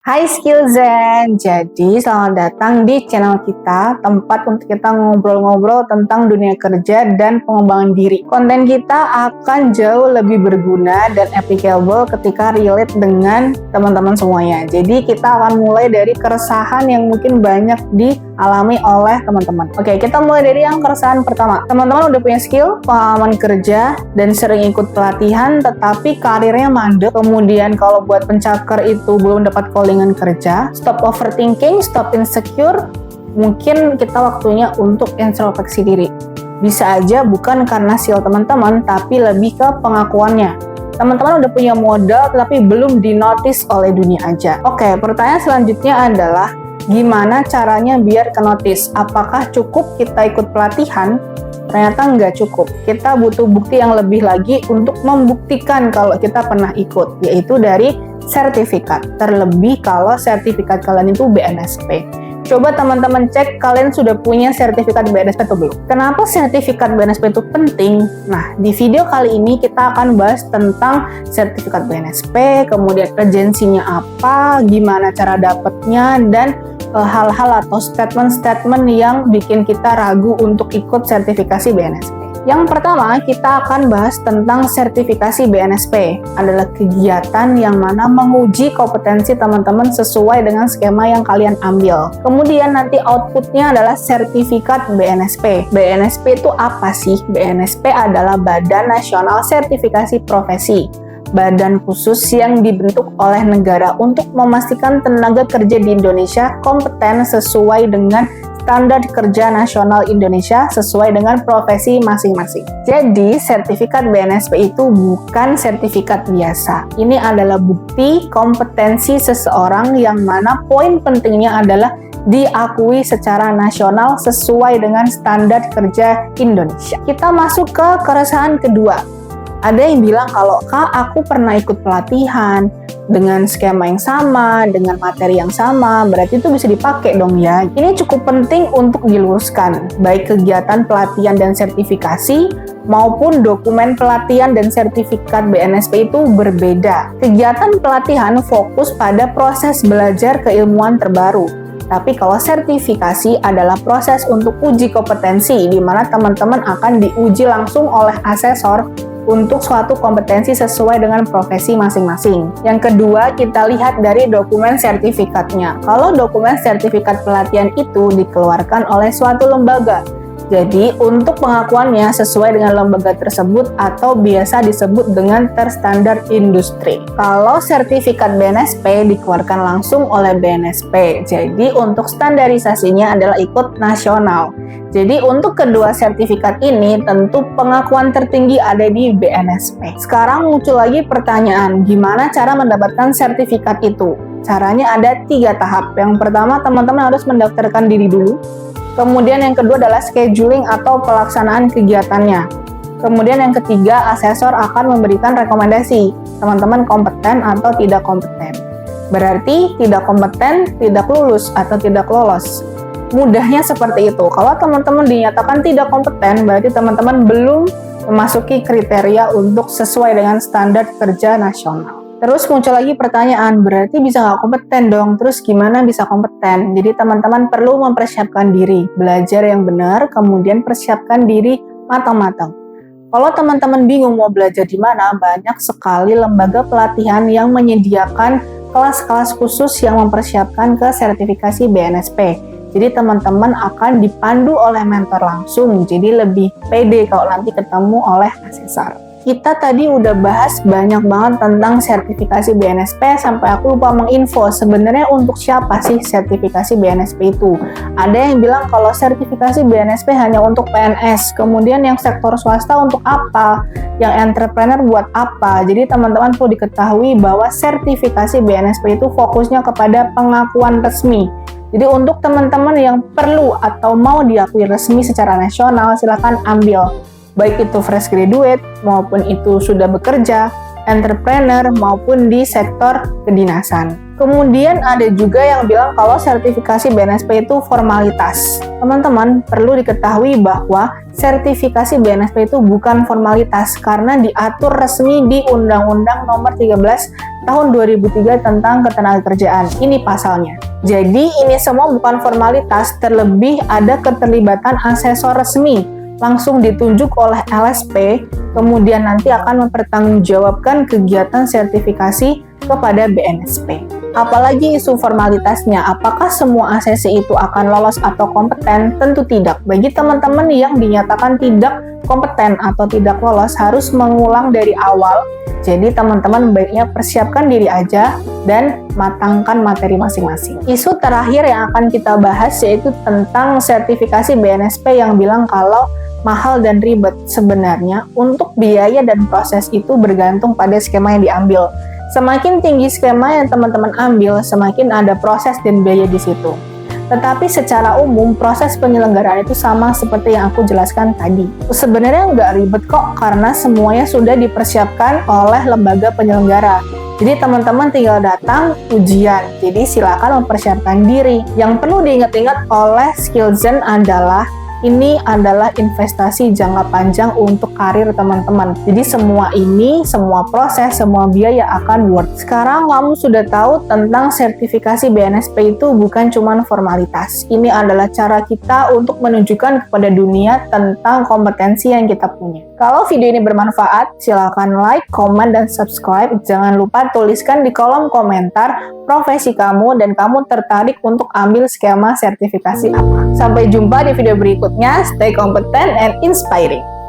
Hai Skillzen, jadi selamat datang di channel kita, tempat untuk kita ngobrol-ngobrol tentang dunia kerja dan pengembangan diri. Konten kita akan jauh lebih berguna dan applicable ketika relate dengan teman-teman semuanya. Jadi kita akan mulai dari keresahan yang mungkin banyak dialami oleh teman-teman. Oke, kita mulai dari yang keresahan pertama. Teman-teman udah punya skill, pengalaman kerja, dan sering ikut pelatihan, tetapi karirnya mandek. Kemudian kalau buat pencakar itu belum dapat callingan kerja, stop overthinking, stop insecure, mungkin kita waktunya untuk introspeksi diri. Bisa aja bukan karena skill teman-teman, tapi lebih ke pengakuannya. Teman-teman udah punya modal, tapi belum dinotis oleh dunia aja. Oke, pertanyaan selanjutnya adalah, gimana caranya biar kenotis? Apakah cukup kita ikut pelatihan? Ternyata nggak cukup. Kita butuh bukti yang lebih lagi untuk membuktikan kalau kita pernah ikut, yaitu dari sertifikat. Terlebih kalau sertifikat kalian itu BNSP. Coba teman-teman cek kalian sudah punya sertifikat BNSP atau belum. Kenapa sertifikat BNSP itu penting? Nah, di video kali ini kita akan bahas tentang sertifikat BNSP, kemudian urgensinya apa, gimana cara dapetnya, dan hal-hal atau statement-statement yang bikin kita ragu untuk ikut sertifikasi BNSP. Yang pertama, kita akan bahas tentang sertifikasi BNSP. Adalah kegiatan yang mana menguji kompetensi teman-teman sesuai dengan skema yang kalian ambil. Kemudian nanti outputnya adalah sertifikat BNSP. BNSP itu apa sih? BNSP adalah Badan Nasional Sertifikasi Profesi. Badan khusus yang dibentuk oleh negara untuk memastikan tenaga kerja di Indonesia kompeten sesuai dengan standar kerja nasional Indonesia sesuai dengan profesi masing-masing. Jadi, sertifikat BNSP itu bukan sertifikat biasa. Ini adalah bukti kompetensi seseorang yang mana poin pentingnya adalah diakui secara nasional sesuai dengan standar kerja Indonesia. Kita masuk ke keresahan kedua. Ada yang bilang kalau, Kak, aku pernah ikut pelatihan dengan skema yang sama, dengan materi yang sama, berarti itu bisa dipakai dong ya. Ini cukup penting untuk diluruskan, baik kegiatan pelatihan dan sertifikasi maupun dokumen pelatihan dan sertifikat BNSP itu berbeda. Kegiatan pelatihan fokus pada proses belajar keilmuan terbaru. Tapi kalau sertifikasi adalah proses untuk uji kompetensi, di mana teman-teman akan diuji langsung oleh asesor untuk suatu kompetensi sesuai dengan profesi masing-masing. Yang kedua, kita lihat dari dokumen sertifikatnya. Kalau dokumen sertifikat pelatihan itu dikeluarkan oleh suatu lembaga, jadi untuk pengakuannya sesuai dengan lembaga tersebut atau biasa disebut dengan terstandar industri. Kalau sertifikat BNSP dikeluarkan langsung oleh BNSP, jadi untuk standarisasinya adalah ikut nasional. Jadi untuk kedua sertifikat ini tentu pengakuan tertinggi ada di BNSP. Sekarang muncul lagi pertanyaan, gimana cara mendapatkan sertifikat itu? Caranya ada 3 tahap. Yang pertama, teman-teman harus mendaftarkan diri dulu. Kemudian yang kedua adalah scheduling atau pelaksanaan kegiatannya. Kemudian yang ketiga, asesor akan memberikan rekomendasi, teman-teman kompeten atau tidak kompeten. Berarti tidak kompeten, tidak lulus atau tidak lolos. Mudahnya seperti itu. Kalau teman-teman dinyatakan tidak kompeten, berarti teman-teman belum memasuki kriteria untuk sesuai dengan standar kerja nasional. Terus muncul lagi pertanyaan, berarti bisa nggak kompeten dong? Terus gimana bisa kompeten? Jadi teman-teman perlu mempersiapkan diri, belajar yang benar, kemudian persiapkan diri matang-matang. Kalau teman-teman bingung mau belajar di mana, banyak sekali lembaga pelatihan yang menyediakan kelas-kelas khusus yang mempersiapkan ke sertifikasi BNSP. Jadi teman-teman akan dipandu oleh mentor langsung, jadi lebih pede kalau nanti ketemu oleh asesor. Kita tadi udah bahas banyak banget tentang sertifikasi BNSP sampai aku lupa menginfo sebenarnya untuk siapa sih sertifikasi BNSP itu. Ada yang bilang kalau sertifikasi BNSP hanya untuk PNS, kemudian yang sektor swasta untuk apa, yang entrepreneur buat apa. Jadi teman-teman perlu diketahui bahwa sertifikasi BNSP itu fokusnya kepada pengakuan resmi. Jadi untuk teman-teman yang perlu atau mau diakui resmi secara nasional, silakan ambil. Baik itu fresh graduate, maupun itu sudah bekerja, entrepreneur, maupun di sektor kedinasan. Kemudian ada juga yang bilang kalau sertifikasi BNSP itu formalitas. Teman-teman perlu diketahui bahwa sertifikasi BNSP itu bukan formalitas karena diatur resmi di Undang-Undang Nomor 13 tahun 2003 tentang ketenagakerjaan. Ini pasalnya. Jadi ini semua bukan formalitas, terlebih ada keterlibatan asesor resmi langsung ditunjuk oleh LSP, kemudian nanti akan mempertanggungjawabkan kegiatan sertifikasi kepada BNSP. Apalagi isu formalitasnya, apakah semua ACC itu akan lolos atau kompeten? Tentu tidak. Bagi teman-teman yang dinyatakan tidak kompeten atau tidak lolos, harus mengulang dari awal. Jadi teman-teman baiknya persiapkan diri aja dan matangkan materi masing-masing. Isu terakhir yang akan kita bahas yaitu tentang sertifikasi BNSP yang bilang kalau mahal dan ribet. Sebenarnya untuk biaya dan proses itu bergantung pada skema yang diambil. Semakin tinggi skema yang teman-teman ambil, semakin ada proses dan biaya di situ. Tetapi secara umum, proses penyelenggaraan itu sama seperti yang aku jelaskan tadi. Sebenarnya nggak ribet kok, karena semuanya sudah dipersiapkan oleh lembaga penyelenggara. Jadi teman-teman tinggal datang ujian, jadi silakan mempersiapkan diri. Yang perlu diingat-ingat oleh Skillzen adalah ini adalah investasi jangka panjang untuk karir teman-teman. Jadi semua ini, semua proses, semua biaya akan worth. Sekarang kamu sudah tahu tentang sertifikasi BNSP itu bukan cuma formalitas. Ini adalah cara kita untuk menunjukkan kepada dunia tentang kompetensi yang kita punya. Kalau video ini bermanfaat, silakan like, comment, dan subscribe. Jangan lupa tuliskan di kolom komentar profesi kamu dan kamu tertarik untuk ambil skema sertifikasi apa. Sampai jumpa di video berikutnya. Stay competent and inspiring.